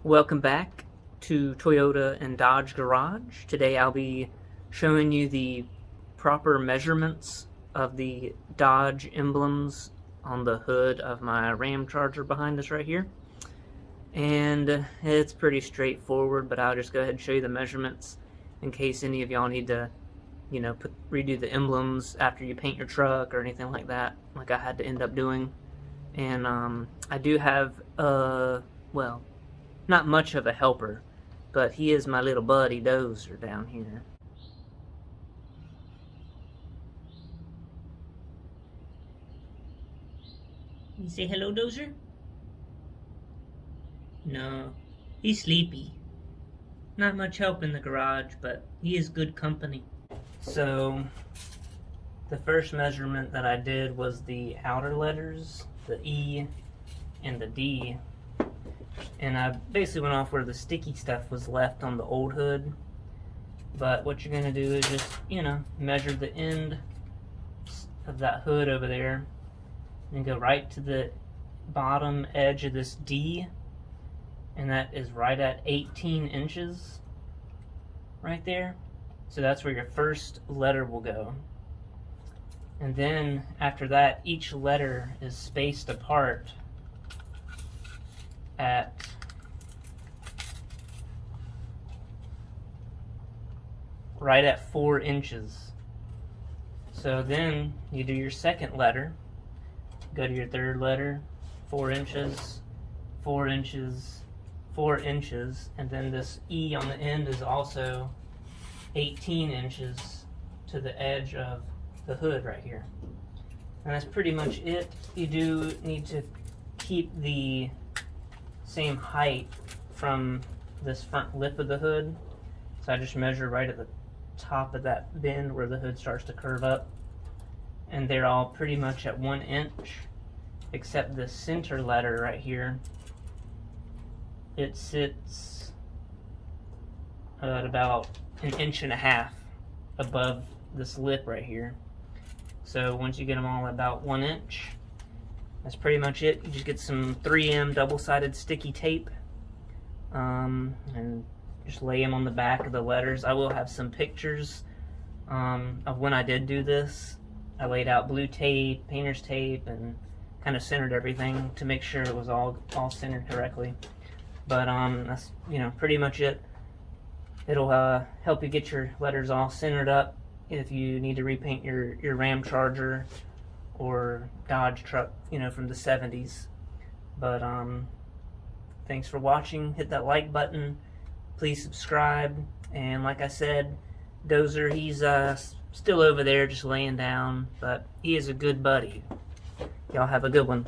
Welcome back to Toyota and Dodge Garage. Today I'll be showing you the proper measurements of the Dodge emblems on the hood of my Ram Charger behind us right here. And it's pretty straightforward, but I'll just go ahead and show you the measurements in case any of y'all need to, redo the emblems after you paint your truck or anything like that, like I had to end up doing. And I do have, well, not much of a helper, but he is my little buddy Dozer down here. You say hello, Dozer? No, he's sleepy. Not much help in the garage, but he is good company. So, the first measurement that I did was the outer letters, the E and the D. And I basically went off where the sticky stuff was left on the old hood. But what you're going to do is just, measure the end of that hood over there. And go right to the bottom edge of this D. And that is right at 18 inches. Right there. So that's where your first letter will go. And then after that, each letter is spaced apart at right at 4 inches. So then you do your second letter, go to your third letter, 4 inches, 4 inches, 4 inches, and then this E on the end is also 18 inches to the edge of the hood right here. And that's pretty much it. You do need to keep the same height from this front lip of the hood. So I just measure right at the top of that bend where the hood starts to curve up. And they're all pretty much at 1 inch, except the center letter right here. It sits at about 1.5 inches above this lip right here. So once you get them all about 1 inch, that's pretty much it. You just get some 3M double-sided sticky tape and just lay them on the back of the letters. I will have some pictures of when I did do this. I laid out blue tape, painter's tape, and kind of centered everything to make sure it was all centered correctly. But that's pretty much it. It'll help you get your letters all centered up if you need to repaint your Ram Charger or Dodge truck, from the 70s. But thanks for watching. Hit that like button. Please subscribe. And like I said, Dozer, he's still over there just laying down, but he is a good buddy. Y'all have a good one.